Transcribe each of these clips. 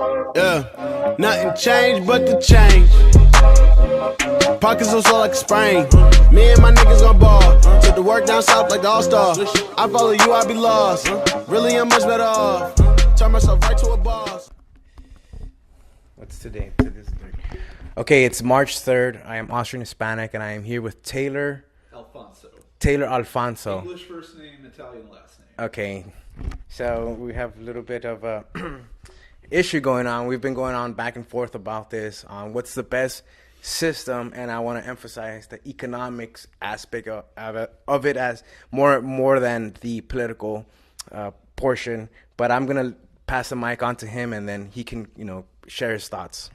Yeah, nothing changed but the change. Pockets so slow like a sprain. Me and my niggas gon' ball. Took the work down south like the All-Star. I follow you, I be lost. Really, I'm much better off. Turn myself right to a boss. What's today? Today's the 3rd. Okay, it's March 3rd. I am Austrian Hispanic, and I am here with Taylor Alfonso. English first name, Italian last name. Okay, so we have a little bit of a issue going on. We've been going on back and forth about this on what's the best system, and I want to emphasize the economics aspect of it as more than the political portion. But I'm gonna pass the mic on to him, and then he can share his thoughts.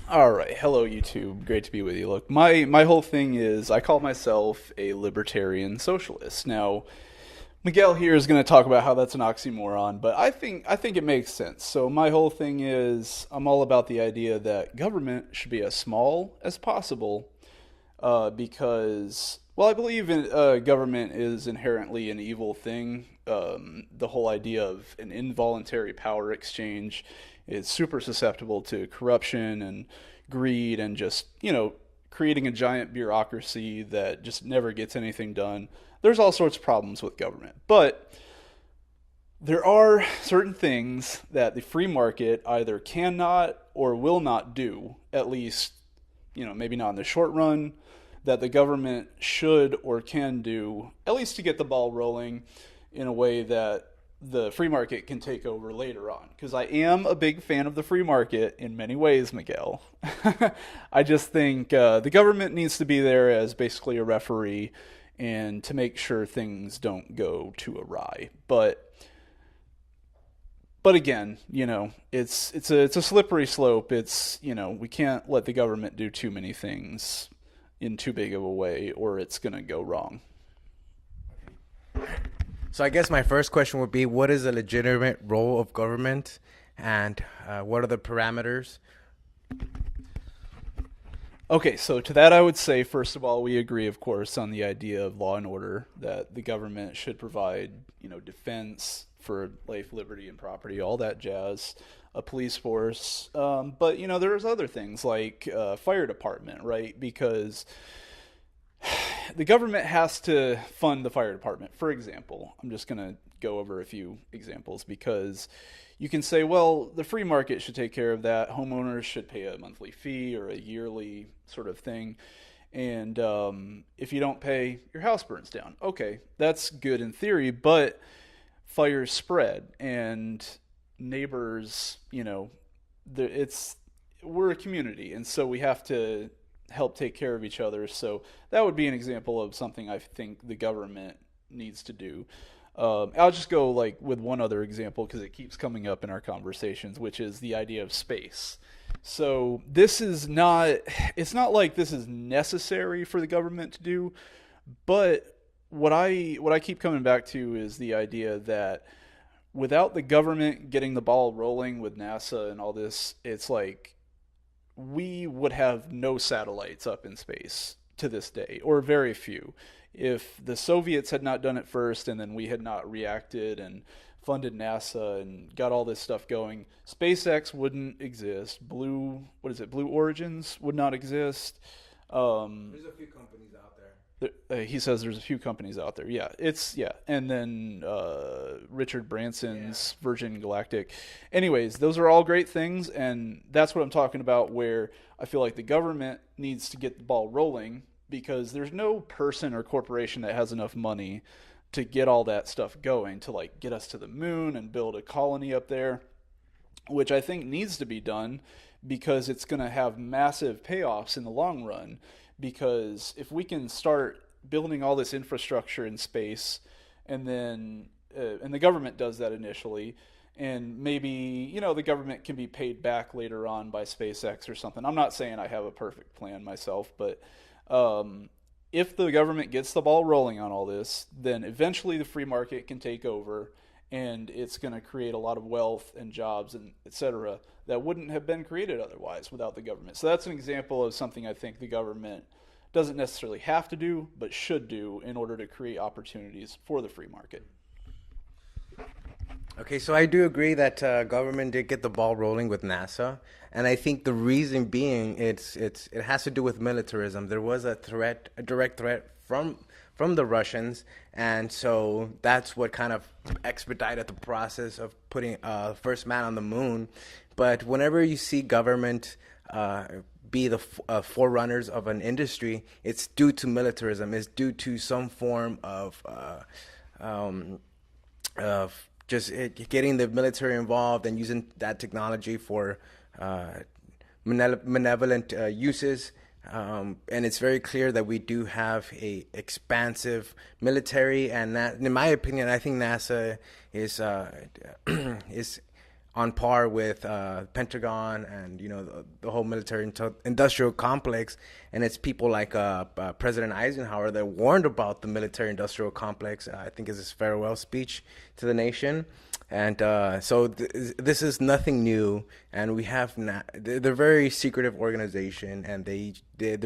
All right. Hello, YouTube. Great to be with you. Look, my whole thing is I call myself a Libertarian Socialist. Now, Miguel here is going to talk about how that's an oxymoron, but I think it makes sense. So my whole thing is I'm all about the idea that government should be as small as possible because, well, I believe government is inherently an evil thing. The whole idea of an involuntary power exchange is super susceptible to corruption and greed and just, creating a giant bureaucracy that just never gets anything done. There's all sorts of problems with government. But there are certain things that the free market either cannot or will not do, at least, maybe not in the short run, that the government should or can do, at least to get the ball rolling in a way that the free market can take over later on. Because I am a big fan of the free market in many ways, Miguel. I just think the government needs to be there as basically a referee and to make sure things don't go too awry. But again, it's a slippery slope. It's, we can't let the government do too many things in too big of a way or it's going to go wrong. So I guess my first question would be, what is a legitimate role of government, and what are the parameters? Okay, so to that I would say, first of all, we agree, of course, on the idea of law and order, that the government should provide, defense for life, liberty, and property, all that jazz, a police force. But, there's other things like fire department, right? Because the government has to fund the fire department. For example, I'm just going to go over a few examples because you can say, well, the free market should take care of that. Homeowners should pay a monthly fee or a yearly sort of thing. And if you don't pay, your house burns down. Okay, that's good in theory, but fires spread and neighbors, we're a community. And so we have to help take care of each other. So that would be an example of something I think the government needs to do. I'll just go with one other example because it keeps coming up in our conversations, which is the idea of space. So it's not like this is necessary for the government to do, but what I keep coming back to is the idea that without the government getting the ball rolling with NASA and all this, it's like we would have no satellites up in space to this day, or very few. If the Soviets had not done it first and then we had not reacted and funded NASA and got all this stuff going, SpaceX wouldn't exist. Blue Origins would not exist. There's a few companies out there. He says there's a few companies out there. Yeah, and then Richard Branson's Virgin Galactic. Anyways, those are all great things, and that's what I'm talking about, where I feel like the government needs to get the ball rolling because there's no person or corporation that has enough money to get all that stuff going, to get us to the moon and build a colony up there, which I think needs to be done because it's going to have massive payoffs in the long run. Because if we can start building all this infrastructure in space, and then and the government does that initially, and maybe the government can be paid back later on by SpaceX or something. I'm not saying I have a perfect plan myself, but if the government gets the ball rolling on all this, then eventually the free market can take over, and it's going to create a lot of wealth and jobs and et cetera that wouldn't have been created otherwise without the government. So that's an example of something I think the government doesn't necessarily have to do, but should do in order to create opportunities for the free market. Okay, so I do agree that government did get the ball rolling with NASA, and I think the reason being it has to do with militarism. There was a threat, a direct threat from the Russians, and so that's what kind of expedited the process of putting first man on the moon. But whenever you see government be the forerunners of an industry, it's due to militarism. It's due to some form of just getting the military involved and using that technology for benevolent uses. And it's very clear that we do have a expansive military, and that, in my opinion, I think NASA is is on par with Pentagon and the whole military industrial complex. And it's people like President Eisenhower that warned about the military industrial complex. I think is his farewell speech to the nation. And so this is nothing new, and we have they're a very secretive organization, and the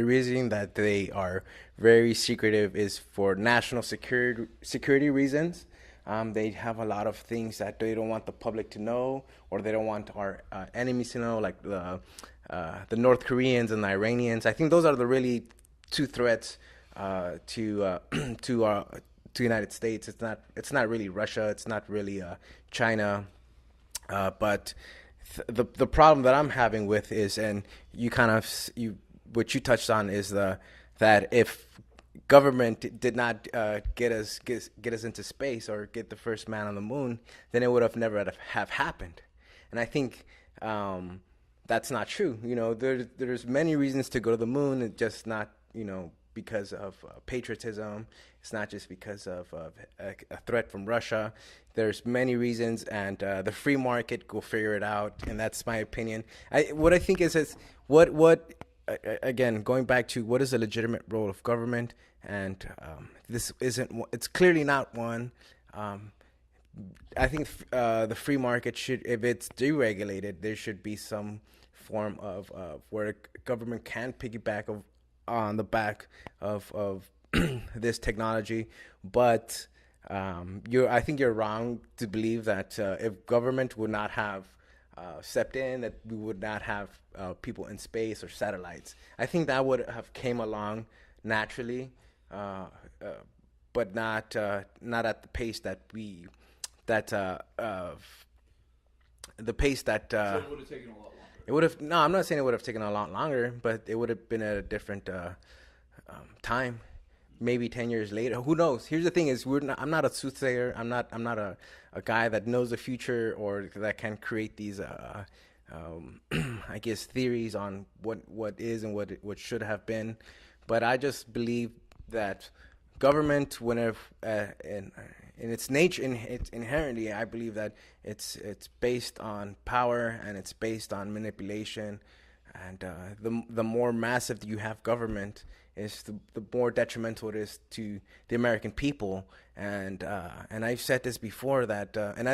reason that they are very secretive is for national security reasons. They have a lot of things that they don't want the public to know, or they don't want our enemies to know, like the North Koreans and the Iranians. I think those are the really two threats to United States. It's not really Russia. It's not really China. But the problem that I'm having with is, and what you touched on is that if government did not get us into space or get the first man on the moon, then it would have never have happened. And I think that's not true. There's many reasons to go to the moon. It's just not because of patriotism. It's not just because of a threat from Russia. There's many reasons, and the free market will figure it out. And that's my opinion. What I think is what again, going back to what is the legitimate role of government, and this isn't. It's clearly not one. I think the free market should, if it's deregulated, there should be some form of where government can piggyback on the back of this technology. But I think you're wrong to believe that if government would not have stepped in, that we would not have people in space or satellites. I think that would have came along naturally, but not at the pace that the pace that So it would have taken a lot longer. it would have. No, I'm not saying it would have taken a lot longer, but it would have been at a different time. Maybe 10 years later. Who knows? Here's the thing: is I'm not a soothsayer. I'm not a guy that knows the future or that can create these I guess theories on what is and what should have been. But I just believe that government, whenever in its nature, it's inherently, I believe that it's based on power and it's based on manipulation, and the more massive you have government, is the more detrimental it is to the American people. And I've said this before that,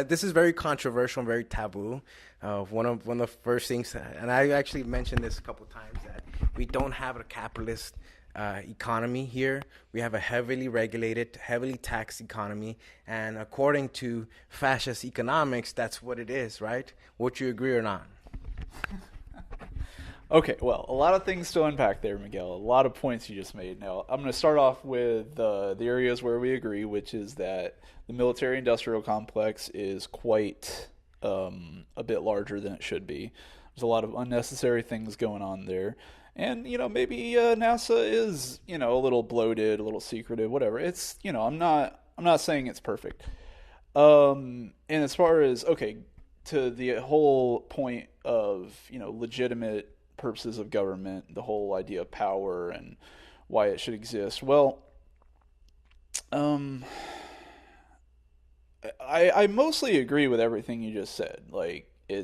this is very controversial and very taboo. One of the first things, and I actually mentioned this a couple of times, that we don't have a capitalist economy here. We have a heavily regulated, heavily taxed economy, and according to fascist economics, that's what it is, right? Would you agree or not? Okay, well, a lot of things to unpack there, Miguel. A lot of points you just made. Now, I'm going to start off with the areas where we agree, which is that the military-industrial complex is quite a bit larger than it should be. There's a lot of unnecessary things going on there. And, maybe NASA is, a little bloated, a little secretive, whatever. It's, I'm not saying it's perfect. And as far as, to the whole point of, legitimate purposes of government, the whole idea of power and why it should exist. Well, I mostly agree with everything you just said. Like, I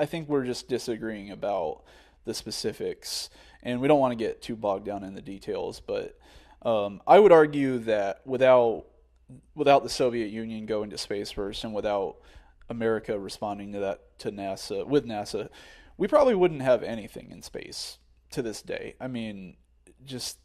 think we're just disagreeing about the specifics, and we don't want to get too bogged down in the details, but I would argue that without the Soviet Union going to space first, and without America responding to that with NASA, we probably wouldn't have anything in space to this day. I mean, just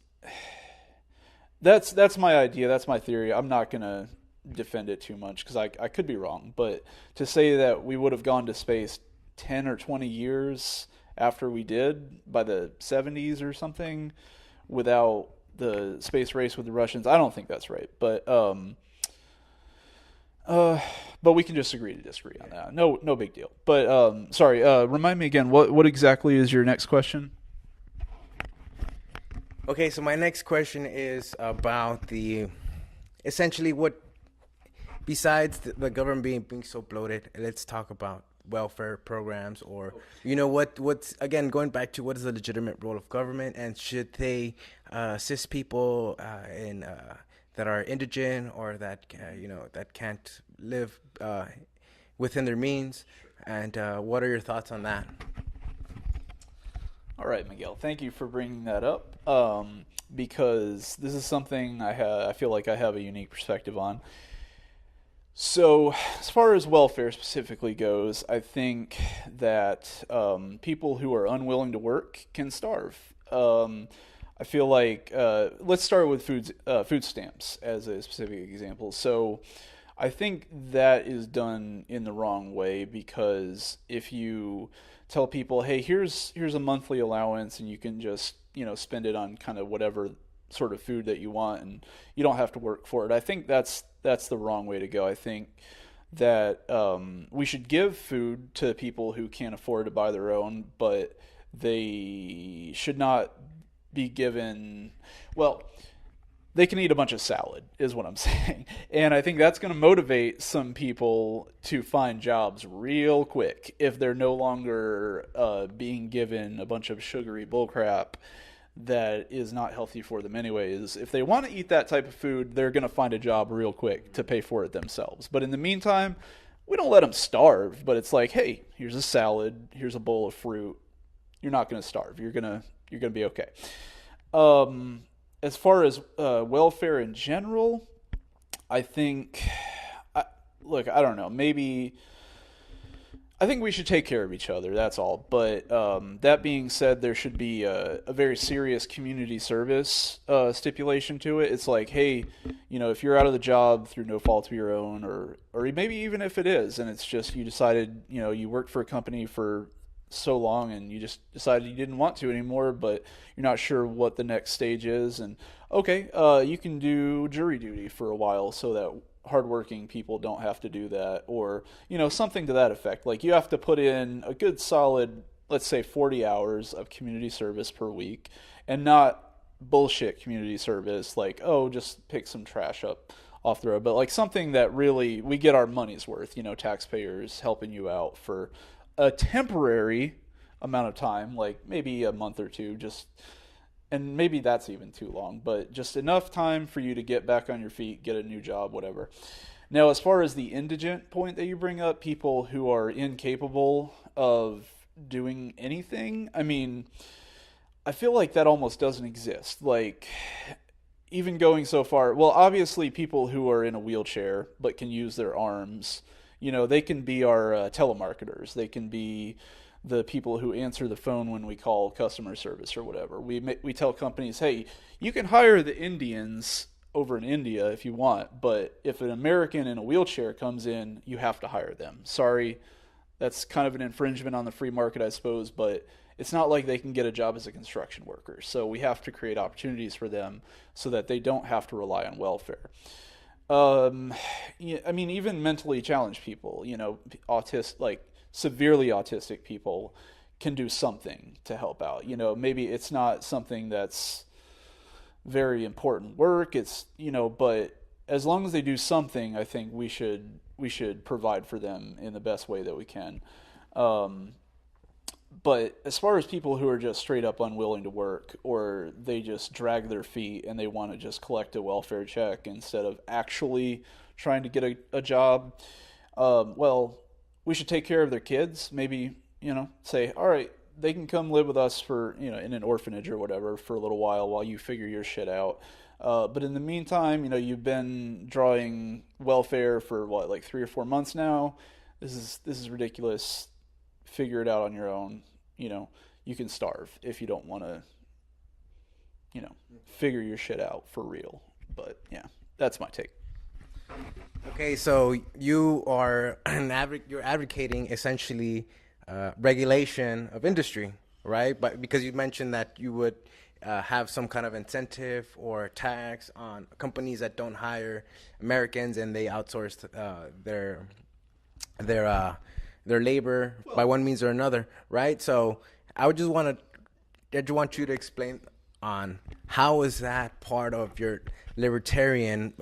that's my idea, that's my theory. I'm not gonna defend it too much because I could be wrong, but to say that we would have gone to space 10 or 20 years after we did by the 70s or something without the space race with the Russians, I don't think that's right. But we can just agree to disagree on that. No big deal. But sorry, remind me again, what exactly is your next question? Okay, so my next question is about essentially what, besides the government being so bloated, let's talk about welfare programs, or what's again going back to what is the legitimate role of government, and should they assist people in that are indigent or that that can't live within their means, and what are your thoughts on that? All right, Miguel, thank you for bringing that up, because this is something I feel like I have a unique perspective on. So, as far as welfare specifically goes, I think that people who are unwilling to work can starve. I feel like let's start with food stamps as a specific example. So, I think that is done in the wrong way, because if you tell people, hey, here's a monthly allowance and you can just spend it on kind of whatever sort of food that you want and you don't have to work for it, I think that's the wrong way to go. I think that we should give food to people who can't afford to buy their own, but they should not be given, well, they can eat a bunch of salad is what I'm saying. And I think that's going to motivate some people to find jobs real quick if they're no longer being given a bunch of sugary bullcrap that is not healthy for them anyways. If they want to eat that type of food, they're going to find a job real quick to pay for it themselves. But in the meantime, we don't let them starve, but it's like, hey, here's a salad, here's a bowl of fruit. You're not going to starve. You're going to be okay. As far as welfare in general, I think, I don't know, maybe I think we should take care of each other, that's all. But that being said, there should be a very serious community service stipulation to it. It's like, hey, if you're out of the job through no fault of your own, or maybe even if it is, and it's just you decided, you worked for a company for so long and you just decided you didn't want to anymore, but you're not sure what the next stage is, and okay, you can do jury duty for a while so that hardworking people don't have to do that, or something to that effect. Like, you have to put in a good solid, let's say 40 hours of community service per week, and not bullshit community service like, oh, just pick some trash up off the road, but like something that really we get our money's worth, taxpayers helping you out for a temporary amount of time, like maybe a month or two, and maybe that's even too long, but just enough time for you to get back on your feet, get a new job, whatever. Now, as far as the indigent point that you bring up, people who are incapable of doing anything, I mean, I feel like that almost doesn't exist. Like, even going so far, well, obviously people who are in a wheelchair but can use their arms, they can be our telemarketers. They can be the people who answer the phone when we call customer service or whatever. We tell companies, hey, you can hire the Indians over in India if you want, but if an American in a wheelchair comes in, you have to hire them. Sorry, that's kind of an infringement on the free market, I suppose, but it's not like they can get a job as a construction worker. So we have to create opportunities for them so that they don't have to rely on welfare. I mean, even mentally challenged people, severely autistic people can do something to help out. Maybe it's not something that's very important work. It's, but as long as they do something, I think we should provide for them in the best way that we can. But as far as people who are just straight up unwilling to work, or they just drag their feet and they want to just collect a welfare check instead of actually trying to get a job, well, we should take care of their kids. Maybe, say, all right, they can come live with us for, in an orphanage or whatever for a little while you figure your shit out. But in the meantime, you've been drawing welfare for like 3 or 4 months now. This is ridiculous. Figure it out on your own. You can starve if you don't want to, figure your shit out for real. But yeah, that's my take. Okay, so you are you're advocating essentially regulation of industry, right? But because you mentioned that you would have some kind of incentive or tax on companies that don't hire Americans and they outsource their uh, their labor by one means or another, right? So I would just want you to explain on how is that part of your libertarian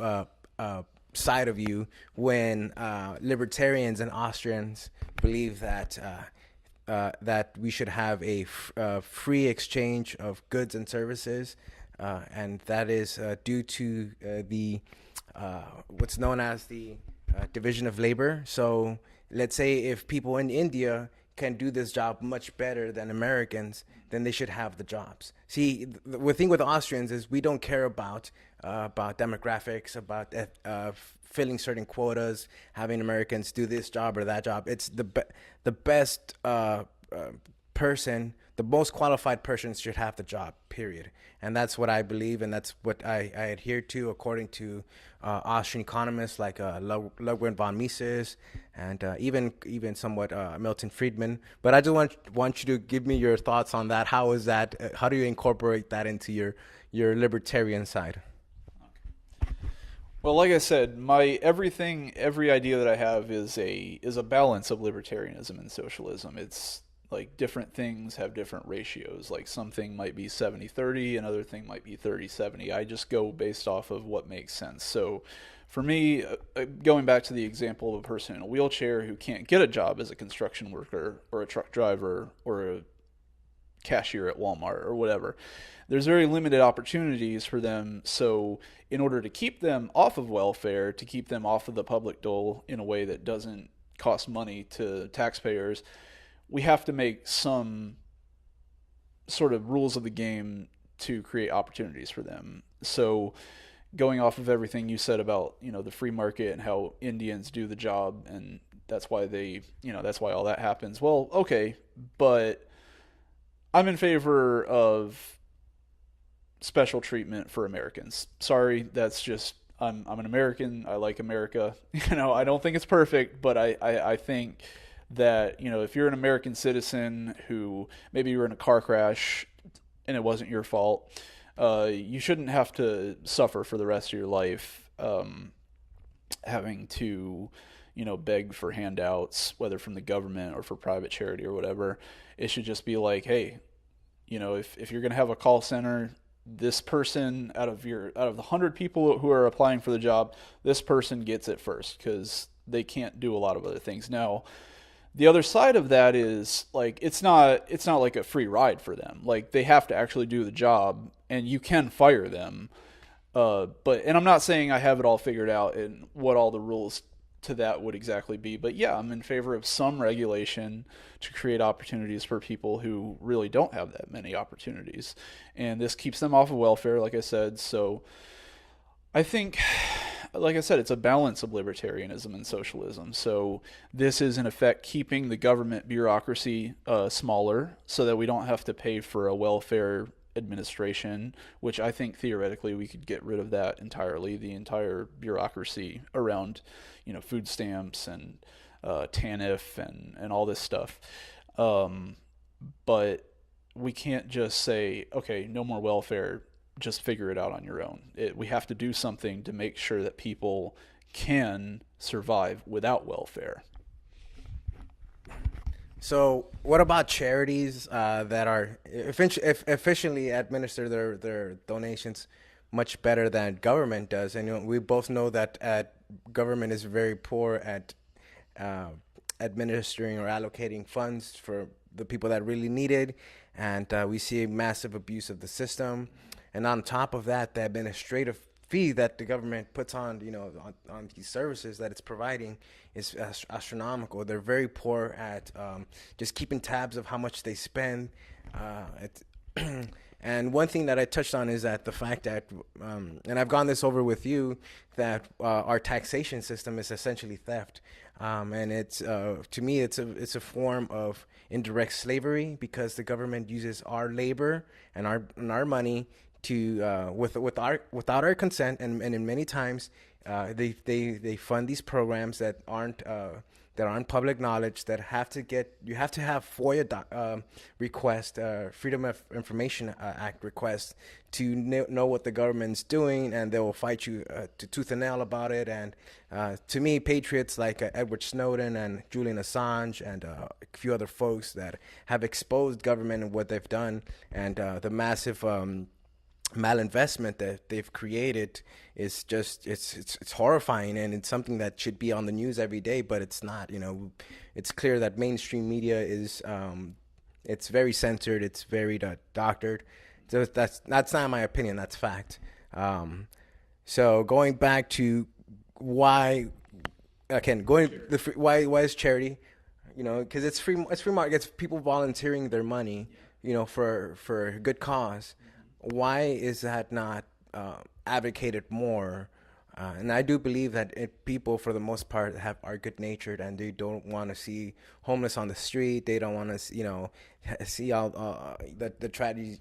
side of you when libertarians and Austrians believe that that we should have a free exchange of goods and services, and that is due to the what's known as the division of labor. So let's say if people in India can do this job much better than Americans, then they should have the jobs. See, the thing with Austrians is we don't care about demographics, about filling certain quotas, having Americans do this job or that job. It's the best person, the most qualified person should have the job, period. And that's what I believe, and that's what I adhere to, according to Austrian economists like Ludwig von Mises and even somewhat Milton Friedman. But I just want you to give me your thoughts on that. How is that? How do you incorporate that into your libertarian side? Well, like I said, every idea that I have is a balance of libertarianism and socialism. It's like different things have different ratios. Like something might be 70-30, another thing might be 30-70. I just go based off of what makes sense. So for me, going back to the example of a person in a wheelchair who can't get a job as a construction worker or a truck driver or a cashier at Walmart or whatever, there's very limited opportunities for them. So in order to keep them off of welfare, to keep them off of the public dole in a way that doesn't cost money to taxpayers, we have to make some sort of rules of the game to create opportunities for them. So going off of everything you said about, the free market and how Indians do the job, and that's why that's why all that happens. Well, okay, but I'm in favor of special treatment for Americans. Sorry, that's just I'm an American. I like America. I don't think it's perfect, but I think that, if you're an American citizen who maybe you were in a car crash and it wasn't your fault, you shouldn't have to suffer for the rest of your life having to, beg for handouts, whether from the government or for private charity or whatever. It should just be like, hey, if you're going to have a call center, this person out of the 100 people who are applying for the job, this person gets it first because they can't do a lot of other things. Now, the other side of that is like it's not like a free ride for them. Like they have to actually do the job, and you can fire them. And I'm not saying I have it all figured out and what all the rules to that would exactly be. But yeah, I'm in favor of some regulation to create opportunities for people who really don't have that many opportunities. And this keeps them off of welfare, like I said. So I think, like I said, it's a balance of libertarianism and socialism. So this is, in effect, keeping the government bureaucracy smaller so that we don't have to pay for a welfare administration, which I think theoretically we could get rid of that entirely, the entire bureaucracy around, food stamps and TANF and all this stuff. But we can't just say, okay, no more welfare, just figure it out on your own. We have to do something to make sure that people can survive without welfare. So, what about charities that are efficiently administer their donations much better than government does? And we both know that government is very poor at administering or allocating funds for the people that really need it, and we see a massive abuse of the system. And on top of that, the administrative fee that the government puts on, on these services that it's providing is astronomical. They're very poor at just keeping tabs of how much they spend. And one thing that I touched on is that the fact that, and I've gone this over with you, that our taxation system is essentially theft. And it's to me, it's a form of indirect slavery because the government uses our labor and our money to without our consent, and in many times they fund these programs that aren't public knowledge, that you have to have FOIA request, Freedom of Information Act request to know what the government's doing, and they will fight you to tooth and nail about it. And to me, patriots like Edward Snowden and Julian Assange and a few other folks that have exposed government and what they've done, and the massive malinvestment that they've created is just it's horrifying, and it's something that should be on the news every day, but it's not. It's clear that mainstream media is it's very censored, it's very doctored. So that's not my opinion, that's fact. So going back to why is charity, because it's free market, it's people volunteering their money, for a good cause. Why is that not advocated more? And I do believe that people, for the most part, are good-natured, and they don't want to see homeless on the street. They don't want to, see all the tragedies,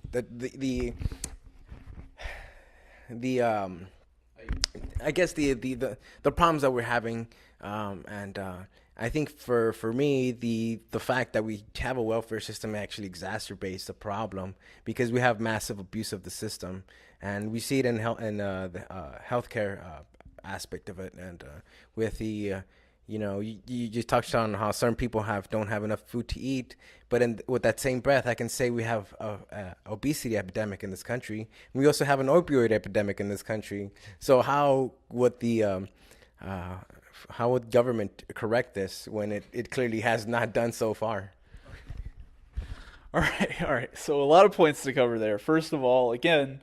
I guess the problems that we're having, and I think for me, the fact that we have a welfare system actually exacerbates the problem, because we have massive abuse of the system, and we see it in the healthcare aspect of it, and with the you just touched on how certain people don't have enough food to eat, but with that same breath, I can say we have a obesity epidemic in this country. We also have an opioid epidemic in this country. So how would government correct this when it clearly has not done so far? All right. So a lot of points to cover there. First of all, again,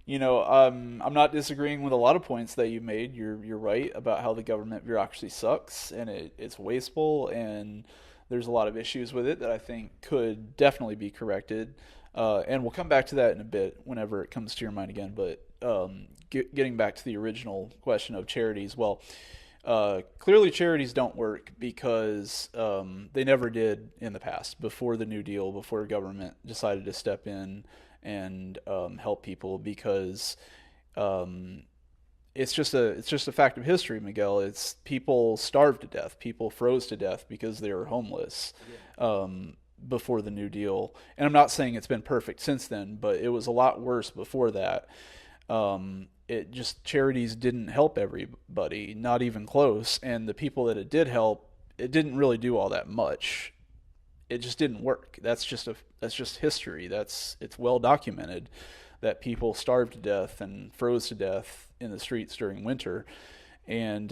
I'm not disagreeing with a lot of points that you made. You're right about how the government bureaucracy sucks, and it's wasteful, and there's a lot of issues with it that I think could definitely be corrected. And we'll come back to that in a bit whenever it comes to your mind again. But getting back to the original question of charities, well, clearly charities don't work because they never did in the past, before the New Deal, before government decided to step in and help people, because it's just a fact of history, Miguel. It's people starved to death, people froze to death because they were homeless before the New Deal. And I'm not saying it's been perfect since then, but it was a lot worse before that. Charities didn't help everybody, not even close. And the people that it did help, it didn't really do all that much. It just didn't work. That's just history. It's well documented that people starved to death and froze to death in the streets during winter. And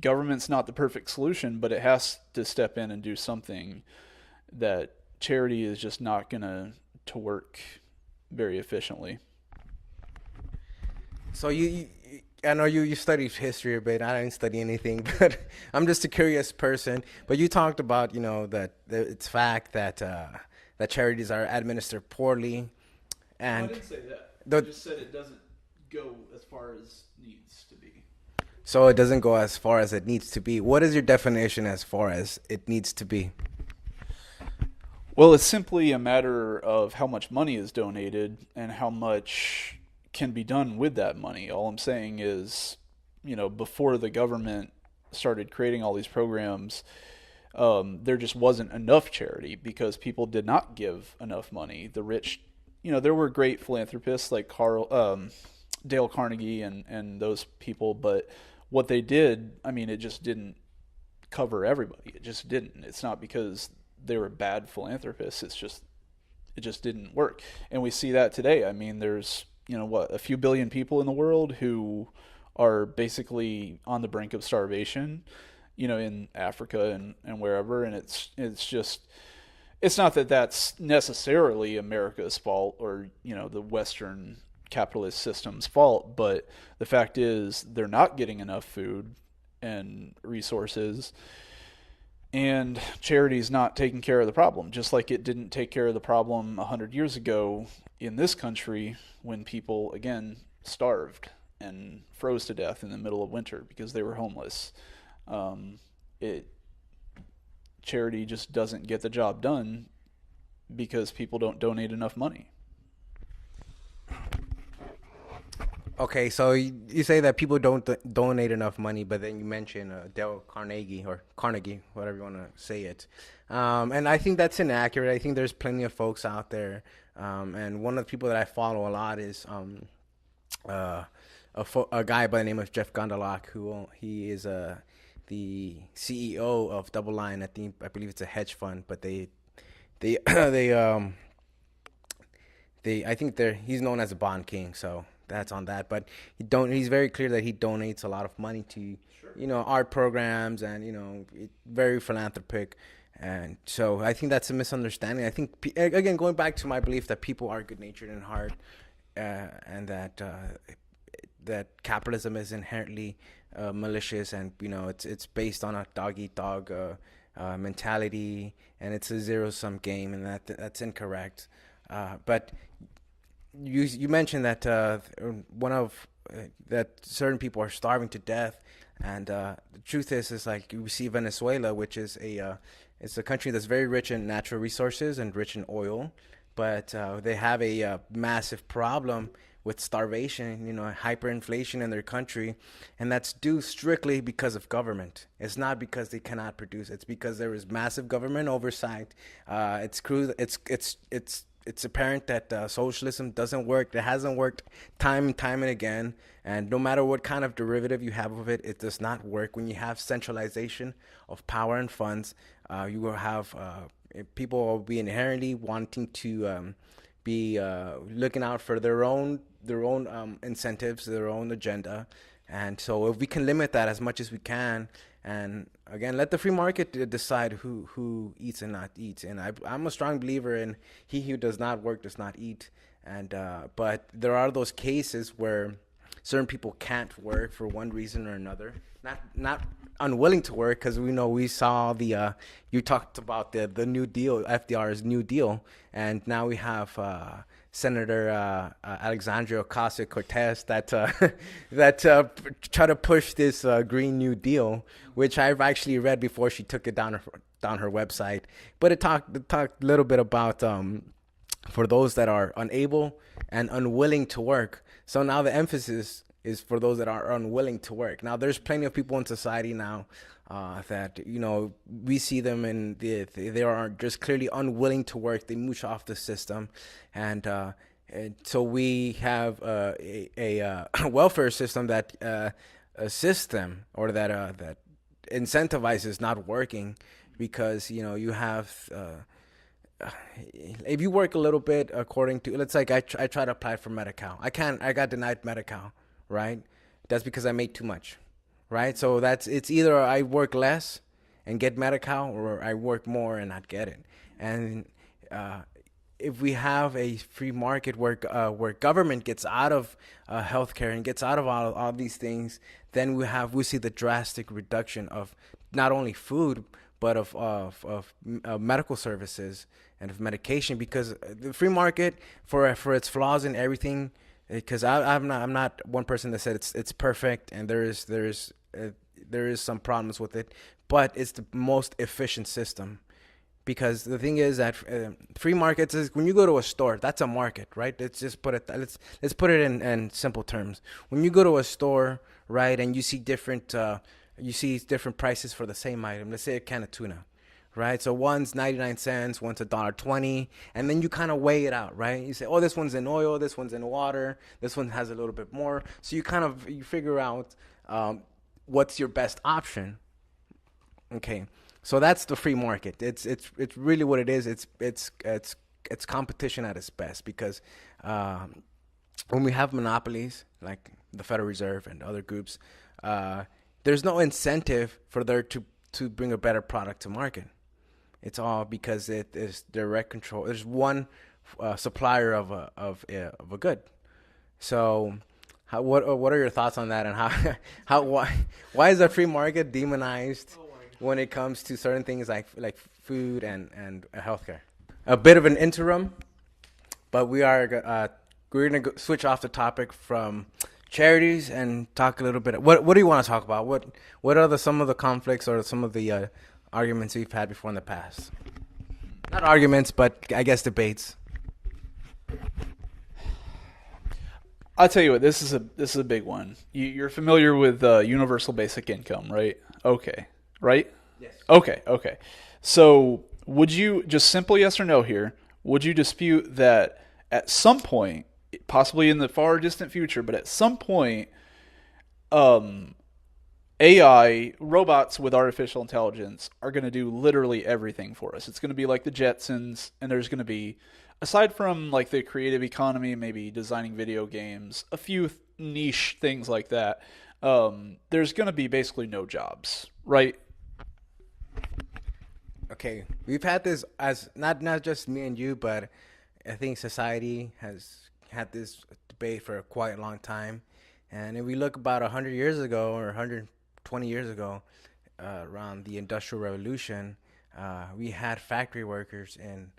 government's not the perfect solution, but it has to step in and do something that charity is just not going to work very efficiently. So I know you studied history a bit. I didn't study anything, but I'm just a curious person. But you talked about that it's fact that that charities are administered poorly, and I didn't say that. I just said it doesn't go as far as needs to be. So it doesn't go as far as it needs to be. What is your definition as far as it needs to be? Well, it's simply a matter of how much money is donated and how much can be done with that money. All I'm saying is, before the government started creating all these programs, there just wasn't enough charity because people did not give enough money. The rich, there were great philanthropists like Dale Carnegie and those people, but what they did, it just didn't cover everybody. It just didn't. It's not because they were bad philanthropists. It just didn't work. And we see that today. There's, a few billion people in the world who are basically on the brink of starvation, in Africa and wherever. And it's not that that's necessarily America's fault or, the Western capitalist system's fault, but the fact is they're not getting enough food and resources. And charity's not taking care of the problem, just like it didn't take care of the problem 100 years ago in this country when people, again, starved and froze to death in the middle of winter because they were homeless. Charity just doesn't get the job done because people don't donate enough money. Okay, so you say that people don't donate enough money, but then you mention Dale Carnegie, or Carnegie, whatever you want to say it. And I think that's inaccurate. I think there's plenty of folks out there. And one of the people that I follow a lot is a guy by the name of Jeff Gondelak, who he is the CEO of Double Line. I believe it's a hedge fund, but I think he's known as a bond king, so that's on that. But he's very clear that he donates a lot of money to, art programs, and, very philanthropic. And so I think that's a misunderstanding. I think, again, going back to my belief that people are good-natured and hard, and that capitalism is inherently malicious, and, it's based on a dog-eat-dog mentality, and it's a zero-sum game, and that's incorrect. But you mentioned that that certain people are starving to death, and the truth is like you see Venezuela, which is it's a country that's very rich in natural resources and rich in oil, but they have a massive problem with starvation, hyperinflation in their country, and that's due strictly because of government. It's not because they cannot produce. It's because there is massive government oversight. It's apparent that socialism doesn't work. It hasn't worked time and time and again. And no matter what kind of derivative you have of it, it does not work. When you have centralization of power and funds, you will have people will be inherently wanting to be looking out for their own incentives, their own agenda. And so if we can limit that as much as we can, and again, let the free market decide who eats and not eats. And I'm a strong believer in he who does not work does not eat. And but there are those cases where certain people can't work for one reason or another. Not unwilling to work, because we saw you talked about the New Deal, FDR's New Deal, and now we have Senator Alexandria Ocasio-Cortez that try to push this Green New Deal, which I've actually read before she took it down her website. But it talked a little bit about for those that are unable and unwilling to work. So now the emphasis is for those that are unwilling to work. Now there's plenty of people in society now that we see them, and they are just clearly unwilling to work. They mooch off the system, and so we have a welfare system that assists them, or that incentivizes not working, because you have if you work a little bit, according to, let's like I try to apply for Medi-Cal. I got denied Medi-Cal, right? That's because I made too much. Right, so it's either I work less and get Medi-Cal, or I work more and not get it. And if we have a free market where government gets out of healthcare and gets out of all these things, then we see the drastic reduction of not only food, but of medical services and of medication. Because the free market, for its flaws and everything, because I'm not one person that said it's perfect, and there is some problems with it, but it's the most efficient system. Because the thing is that free markets is, when you go to a store, that's a market, right? Let's put it in simple terms. When you go to a store, right, and you see different prices for the same item. Let's say a can of tuna, right? So one's 99 cents, one's $1.20, and then you kind of weigh it out, right? You say, oh, this one's in oil, this one's in water, this one has a little bit more. So you figure out what's your best option. Okay, so that's the free market. It's really what it is. It's competition at its best, because when we have monopolies like the Federal Reserve and other groups, there's no incentive for there to bring a better product to market. It's all because it is direct control. There's one supplier of a good. So, what are your thoughts on that, and why is the free market demonized when it comes to certain things like food and healthcare? A bit of an interim, but we're gonna switch off the topic from charities and talk a little bit. What do you want to talk about? What are some of the conflicts or some of the arguments we've had before in the past? Not arguments, but I guess debates. I'll tell you what, this is a big one. You're familiar with universal basic income, right? Okay, right? Yes. Okay. So, would you, just simple yes or no here, would you dispute that at some point, possibly in the far distant future, but at some point, AI, robots with artificial intelligence are going to do literally everything for us. It's going to be like the Jetsons, and there's going to be, aside from like the creative economy, maybe designing video games, a few niche things like that, there's going to be basically no jobs, right? Okay, we've had this as not just me and you, but I think society has had this debate for quite a long time. And if we look about 100 years ago or 120 years ago, around the Industrial Revolution, we had factory workers in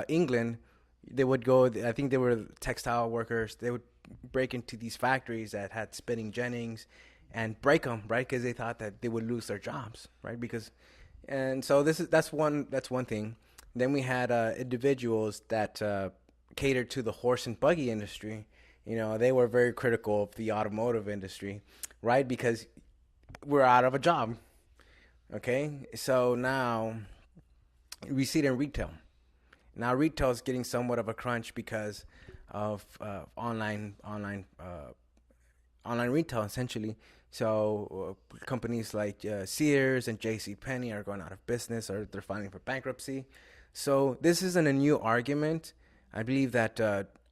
England. They would go, I think they were textile workers. They would break into these factories that had spinning jennings and break them, right? Because they thought that they would lose their jobs, right? And so that's one thing. Then we had individuals that catered to the horse and buggy industry. You know, they were very critical of the automotive industry, right? Because we're out of a job. Okay, so now we see it in retail. Now retail is getting somewhat of a crunch because of online retail, essentially. So companies like Sears and JCPenney are going out of business, or they're filing for bankruptcy. So this isn't a new argument. I believe that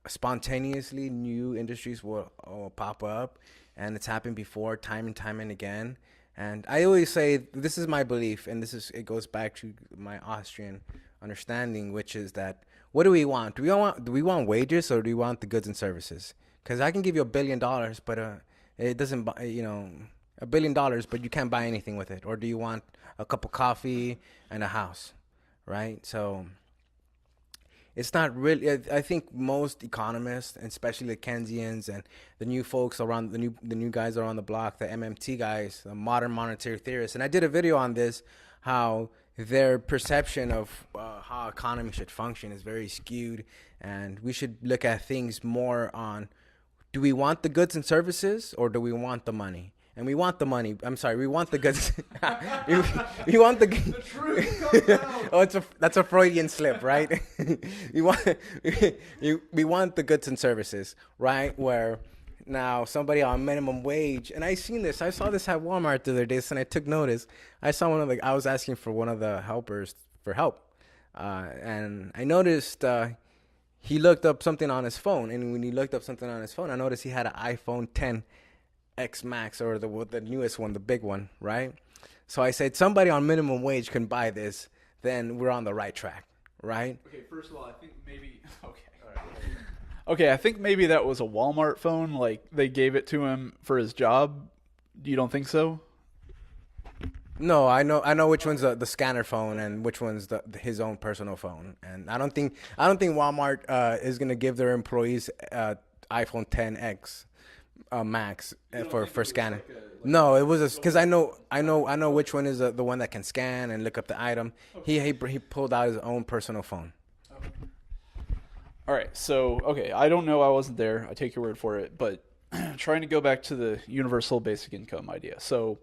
spontaneously new industries will pop up, and it's happened before, time and again. And I always say, this is my belief, and it goes back to my Austrian understanding, which is that, what do we want? Do we want wages, or do we want the goods and services? Because I can give you $1 billion, but it doesn't buy, $1 billion, but you can't buy anything with it. Or do you want a cup of coffee and a house, right? So it's not really. I think most economists, and especially the Keynesians and the new folks around, the new guys around the block, the MMT guys, the modern monetary theorists, and I did a video on this, how their perception of how economy should function is very skewed, and we should look at things more on, do we want the goods and services, or do we want the money? And we want the money. I'm sorry, we want the goods. we want the. The truth comes out. Oh, that's a Freudian slip, right? we want the goods and services, right? Where now somebody on minimum wage, and I saw this at Walmart the other day, and I took notice. I was asking for one of the helpers for help, and I noticed he looked up something on his phone, and when he looked up something on his phone, I noticed he had an iPhone 10X Max, or the newest one, the big one, right? So I said, somebody on minimum wage can buy this, then we're on the right track, right? Okay, first of all, I think maybe Okay, I think maybe that was a Walmart phone, like they gave it to him for his job. You don't think so? No, I know which one's the scanner phone and which one's his own personal phone. And I don't think Walmart is going to give their employees iPhone 10X Max for scanning. No, it was because I know which one is the one that can scan and look up the item. Okay. He pulled out his own personal phone. Okay. All right, so I don't know, I wasn't there. I take your word for it, but trying to go back to the universal basic income idea. So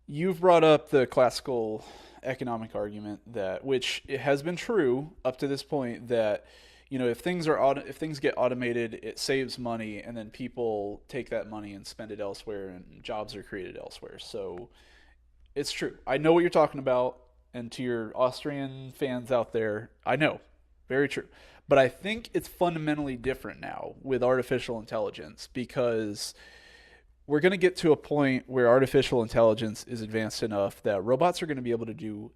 you've brought up the classical economic argument which it has been true up to this point, that if things get automated, it saves money, and then people take that money and spend it elsewhere, and jobs are created elsewhere. So it's true. I know what you're talking about, and to your Austrian fans out there, I know, very true. But I think it's fundamentally different now with artificial intelligence, because we're going to get to a point where artificial intelligence is advanced enough that robots are going to be able to do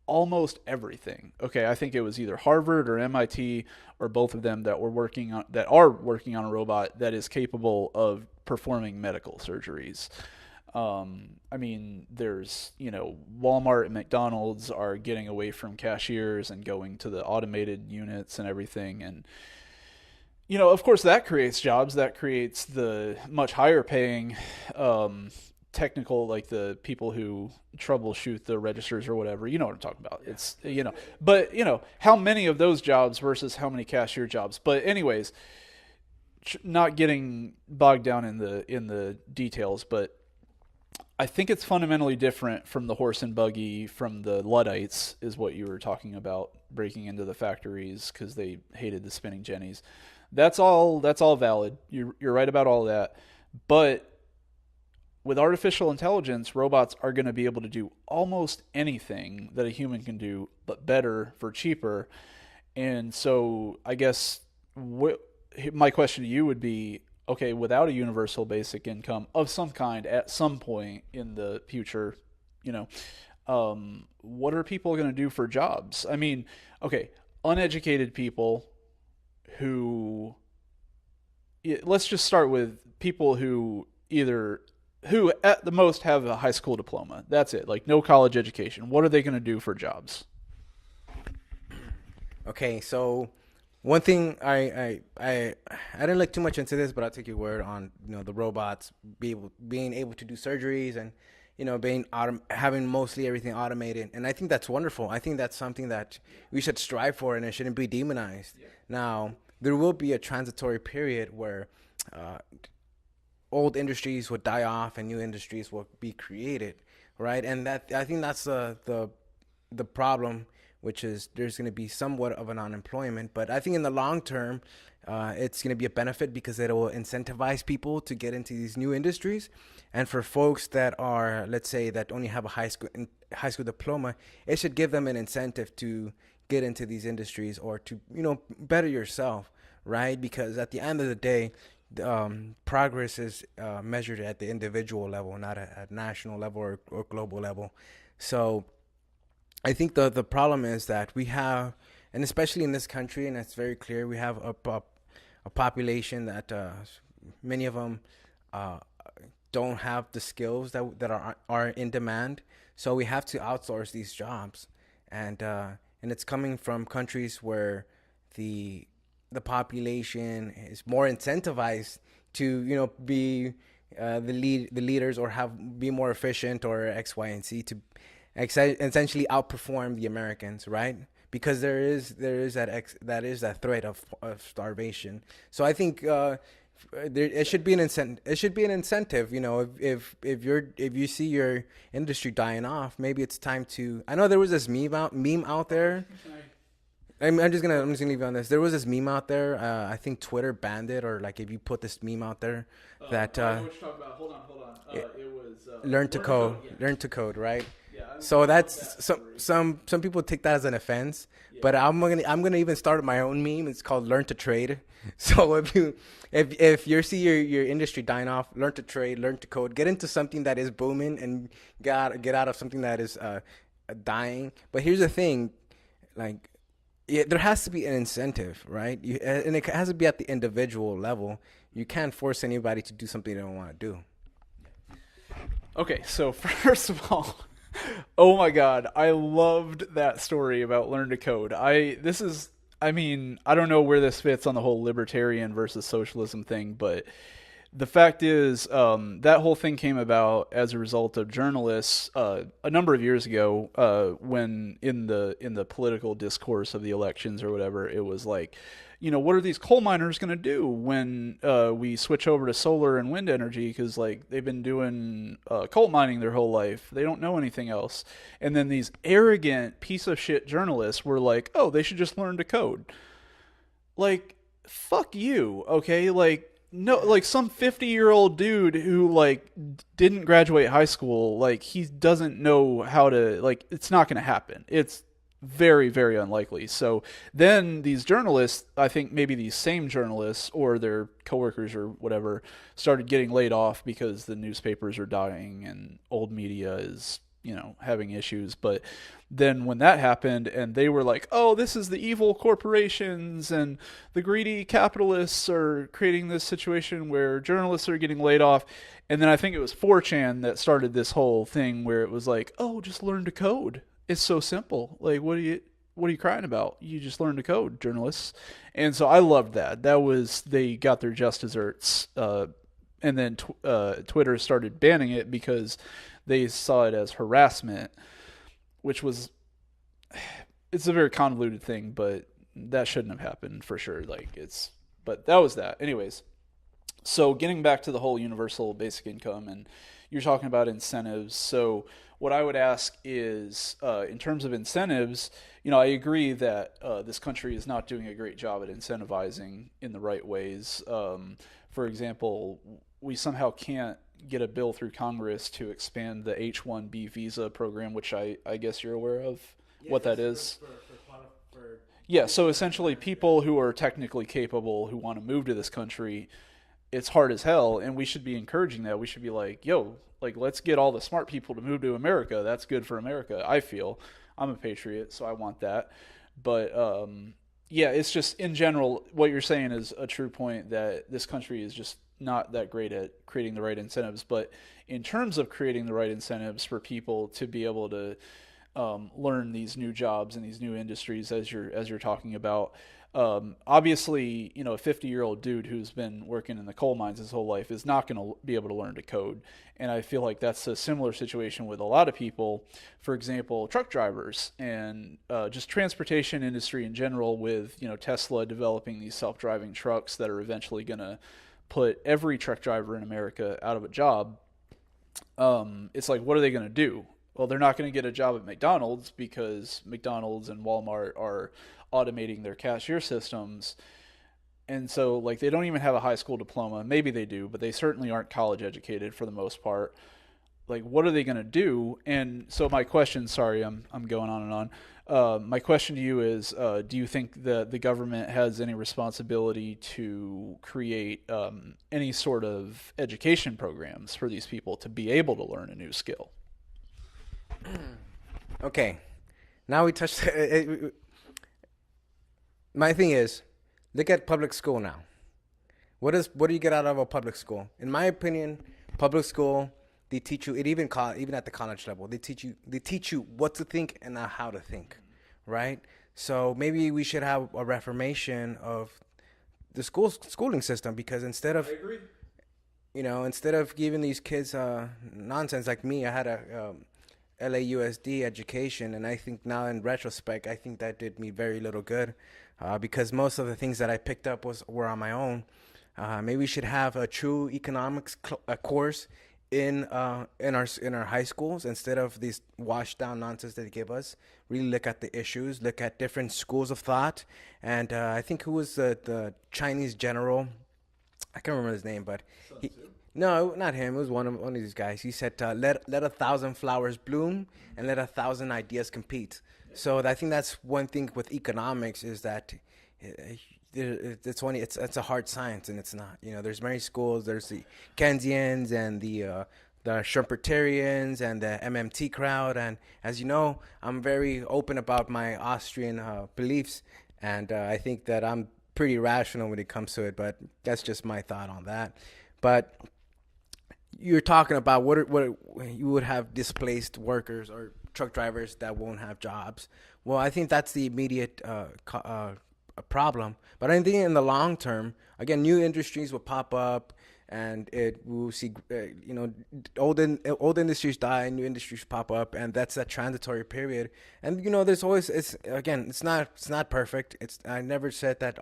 almost everything. Okay, I think it was either Harvard or MIT or both of them that are working on a robot that is capable of performing medical surgeries. There's, Walmart and McDonald's are getting away from cashiers and going to the automated units and everything. And, of course that creates jobs, that creates the much higher paying technical, like the people who troubleshoot the registers or whatever. You know what I'm talking about. It's, but how many of those jobs versus how many cashier jobs. But anyways, not getting bogged down in the details, but I think it's fundamentally different from the horse and buggy, from the Luddites, is what you were talking about, breaking into the factories because they hated the spinning jennies. That's all valid. You're right about all that. But with artificial intelligence, robots are going to be able to do almost anything that a human can do, but better for cheaper. And so I guess my question to you would be, okay, without a universal basic income of some kind at some point in the future, what are people going to do for jobs? I mean, okay, uneducated people who, let's just start with people who at the most have a high school diploma. That's it, like no college education. What are they going to do for jobs? Okay, so one thing I didn't look too much into this, but I'll take your word on the robots being able to do surgeries and having mostly everything automated, and I think that's wonderful. I think that's something that we should strive for, and it shouldn't be demonized. Yeah. Now there will be a transitory period where old industries will die off and new industries will be created, right? And that I think that's the problem, which is there's going to be somewhat of an unemployment. But I think in the long term, it's going to be a benefit because it will incentivize people to get into these new industries. And for folks that are, let's say, that only have a high school diploma, it should give them an incentive to get into these industries or to, better yourself, right? Because at the end of the day, progress is measured at the individual level, not at national level or global level. So I think the problem is that we have, and especially in this country, and it's very clear, we have a population that many of them don't have the skills that are in demand. So we have to outsource these jobs, and it's coming from countries where the population is more incentivized to be the leaders or be more efficient or X, Y, and Z to essentially outperform the Americans, right? Because there is that threat of starvation. So I think it should be an incentive. It should be an incentive. If you see your industry dying off, maybe it's time to. I know there was this meme out there. I'm just gonna leave you on this. There was this meme out there. I think Twitter banned it, or like if you put this meme out there, that I know what you're talking about. Hold on. It was learn to code. Yeah. Learn to code, right? Yeah, so that's some people take that as an offense, yeah. But I'm gonna even start my own meme. It's called "Learn to Trade." So if you see your industry dying off, learn to trade, learn to code, get into something that is booming, and get out of something that is dying. But here's the thing, like. Yeah, there has to be an incentive, right? And it has to be at the individual level. You can't force anybody to do something they don't want to do. Okay, so first of all, oh my God, I loved that story about learn to code. I don't know where this fits on the whole libertarian versus socialism thing, but the fact is, that whole thing came about as a result of journalists a number of years ago, when in the political discourse of the elections or whatever, it was like, what are these coal miners going to do when we switch over to solar and wind energy? Because like they've been doing coal mining their whole life, they don't know anything else. And then these arrogant piece of shit journalists were like, oh, they should just learn to code. Like, fuck you, okay? Like. No, like some 50-year-old dude who like didn't graduate high school, like he doesn't know how to, like, it's not going to happen. It's very, very unlikely. So then these journalists, I think maybe these same journalists or their coworkers or whatever, started getting laid off because the newspapers are dying and old media is, having issues. But then when that happened and they were like, oh, this is the evil corporations and the greedy capitalists are creating this situation where journalists are getting laid off. And then I think it was 4chan that started this whole thing where it was like, oh, just learn to code. It's so simple. Like, what are you crying about? You just learn to code, journalists. And so I loved that. They got their just desserts. And and then Twitter started banning it because they saw it as harassment, which was, it's a very convoluted thing, but that shouldn't have happened for sure. But that was that. Anyways, so getting back to the whole universal basic income, and you're talking about incentives. So what I would ask is, in terms of incentives, I agree that this country is not doing a great job at incentivizing in the right ways. For example, we somehow can't get a bill through Congress to expand the H-1B visa program, which I guess you're aware of what that is. Yeah, so essentially people who are technically capable, who want to move to this country, it's hard as hell, and we should be encouraging that. We should be like, yo, let's get all the smart people to move to America. That's good for America, I feel. I'm a patriot, so I want that. But, yeah, it's just, in general, what you're saying is a true point, that this country is just not that great at creating the right incentives. But in terms of creating the right incentives for people to be able to learn these new jobs and these new industries, as you're talking about, obviously, a 50-year-old dude who's been working in the coal mines his whole life is not going to be able to learn to code. And I feel like that's a similar situation with a lot of people. For example, truck drivers and just transportation industry in general, with Tesla developing these self-driving trucks that are eventually going to put every truck driver in America out of a job. It's like, what are they going to do? Well, they're not going to get a job at McDonald's, because McDonald's and Walmart are automating their cashier systems. And so, they don't even have a high school diploma. Maybe they do, but they certainly aren't college educated for the most part. What are they going to do? And so my question, sorry, I'm going on and on. My question to you is, do you think that the government has any responsibility to create any sort of education programs for these people to be able to learn a new skill? Okay, now we touched. My thing is, look at public school now. What do you get out of a public school? In my opinion, public school, they teach you it, even at the college level. They teach you what to think and not how to think, right? So maybe we should have a reformation of the schooling system, because instead of, instead of giving these kids nonsense, like me, I had a LAUSD education, and I think now in retrospect, I think that did me very little good, because most of the things that I picked up were on my own. Maybe we should have a true economics course in our high schools, instead of these washed down nonsense that they give us. Really look at the issues, look at different schools of thought. And I think who was the Chinese general? I can't remember his name, but no, not him. It was one of these guys. He said, "Let 1,000 flowers bloom, and let 1,000 ideas compete." So I think that's one thing with economics, is that it's a hard science, and it's not. There's many schools. There's the Keynesians and the Schumpeterians and the MMT crowd. And as you know, I'm very open about my Austrian beliefs, and I think that I'm pretty rational when it comes to it. But that's just my thought on that. But you're talking about what you would have displaced workers or truck drivers that won't have jobs. Well, I think that's the immediate problem. But I think in the long term, again, new industries will pop up, and we'll see, old industries die, new industries pop up, and that's that transitory period. And there's always, it's not perfect. I never said that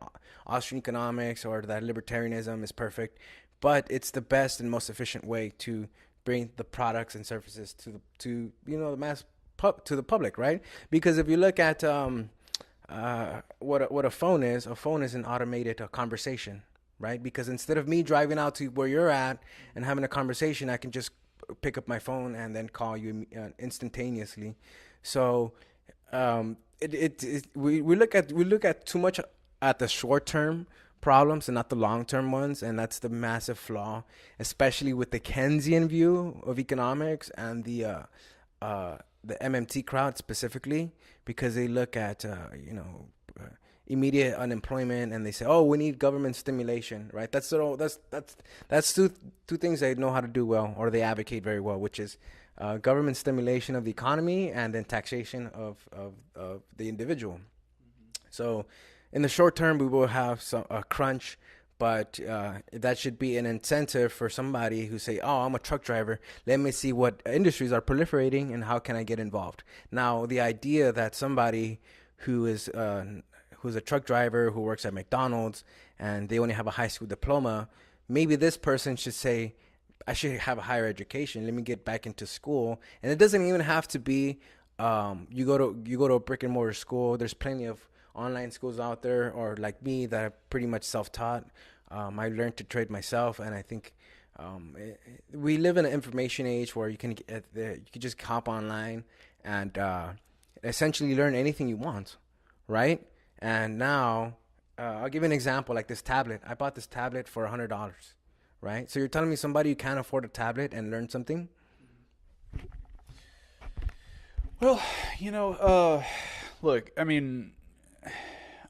Austrian economics or that libertarianism is perfect, but it's the best and most efficient way to bring the products and services to the mass to the public, right? Because if you look at what a phone is an automated conversation, right? Because instead of me driving out to where you're at and having a conversation, I can just pick up my phone and then call you instantaneously. So we look at too much at the short term problems and not the long term ones, and that's the massive flaw, especially with the Keynesian view of economics and the MMT crowd specifically, because they look at immediate unemployment and they say, oh, we need government stimulation, right? That's two things they know how to do well, or they advocate very well, which is government stimulation of the economy and then taxation of the individual. Mm-hmm. So in the short term, we will have a crunch, But that should be an incentive for somebody who say, "Oh, I'm a truck driver. Let me see what industries are proliferating and how can I get involved." Now, the idea that somebody who's a truck driver who works at McDonald's and they only have a high school diploma, maybe this person should say, "I should have a higher education. Let me get back into school." And it doesn't even have to be you go to a brick and mortar school. There's plenty of online schools out there, or like me, that are pretty much self-taught. I learned to trade myself, and I think we live in an information age where you can just hop online and essentially learn anything you want, right? And now I'll give you an example, like this tablet. I bought this tablet for $100, right? So you're telling me somebody who can't afford a tablet and learn something? Well, look, I mean,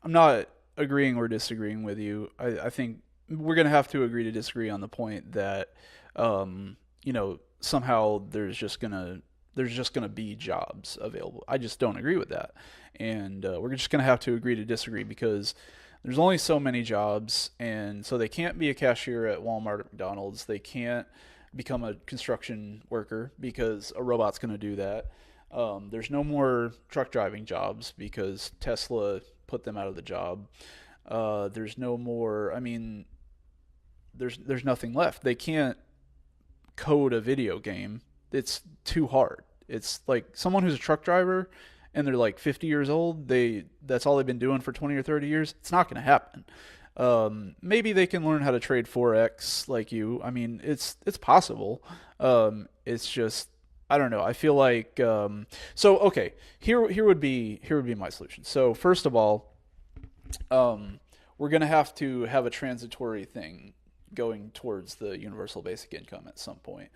I'm not agreeing or disagreeing with you. I think we're going to have to agree to disagree on the point that, somehow there's just going to be jobs available. I just don't agree with that. And we're just going to have to agree to disagree, because there's only so many jobs. And so they can't be a cashier at Walmart or McDonald's. They can't become a construction worker because a robot's going to do that. There's no more truck driving jobs because Tesla put them out of the job. There's no more, there's nothing left. They can't code a video game. It's too hard. It's like someone who's a truck driver and they're like 50 years old, that's all they've been doing for 20 or 30 years. It's not going to happen. Maybe they can learn how to trade Forex like you. It's possible. It's just, I don't know. I feel like okay. Here would be my solution. So first of all, we're going to have a transitory thing going towards the universal basic income at some point.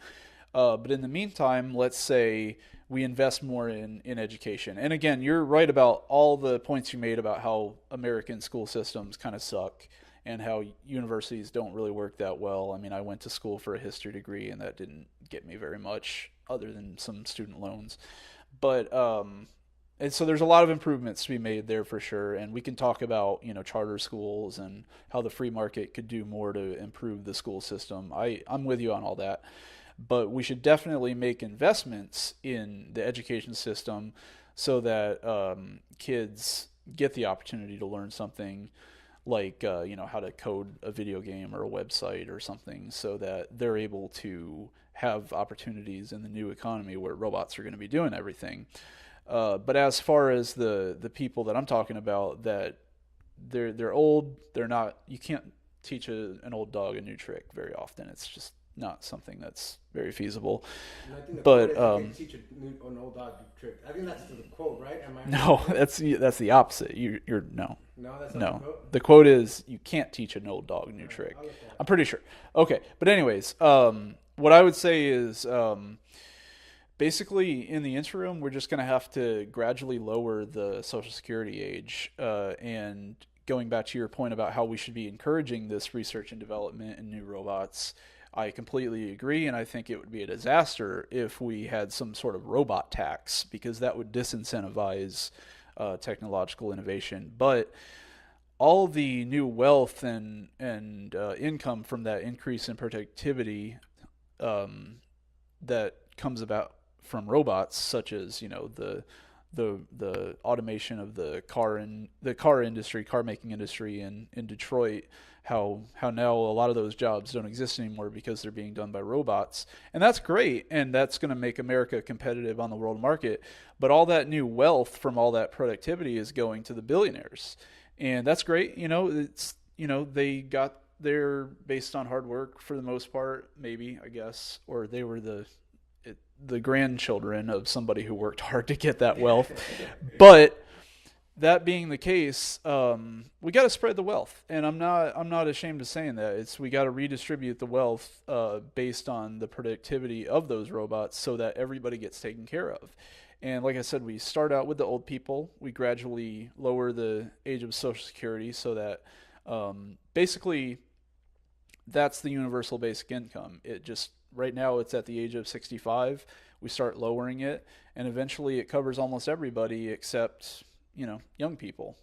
But in the meantime, let's say we invest more in education. And again, you're right about all the points you made about how American school systems kind of suck and how universities don't really work that well. I went to school for a history degree, and that didn't get me very much other than some student loans. But and so there's a lot of improvements to be made there for sure. And we can talk about, charter schools and how the free market could do more to improve the school system. I'm with you on all that. But we should definitely make investments in the education system so that kids get the opportunity to learn something like, how to code a video game or a website or something, so that they're able to have opportunities in the new economy where robots are going to be doing everything. But as far as the people that I'm talking about, that they're old, you can't teach an old dog a new trick very often. It's just not something that's very feasible. But you can teach an old dog a trick. I think that's the quote, right? No, that's the opposite. You're no. No, that's not the quote. The quote is, you can't teach an old dog a new trick. I'm pretty sure. Okay, but anyways, what I would say is, basically in the interim, we're just going to have to gradually lower the Social Security age. And going back to your point about how we should be encouraging this research and development in new robots, I completely agree, and I think it would be a disaster if we had some sort of robot tax, because that would disincentivize technological innovation. But all the new wealth and income from that increase in productivity that comes about from robots, such as the automation of the car making industry in Detroit, how now a lot of those jobs don't exist anymore because they're being done by robots. And that's great, and that's going to make America competitive on the world market. But all that new wealth from all that productivity is going to the billionaires. And that's great. They got there based on hard work for the most part, maybe, I guess, or they were the grandchildren of somebody who worked hard to get that wealth. But that being the case, we got to spread the wealth, and I'm not ashamed of saying that. We got to redistribute the wealth based on the productivity of those robots, so that everybody gets taken care of. And like I said, we start out with the old people. We gradually lower the age of Social Security, so that basically that's the universal basic income. It just right now it's at the age of 65. We start lowering it, and eventually it covers almost everybody except young people.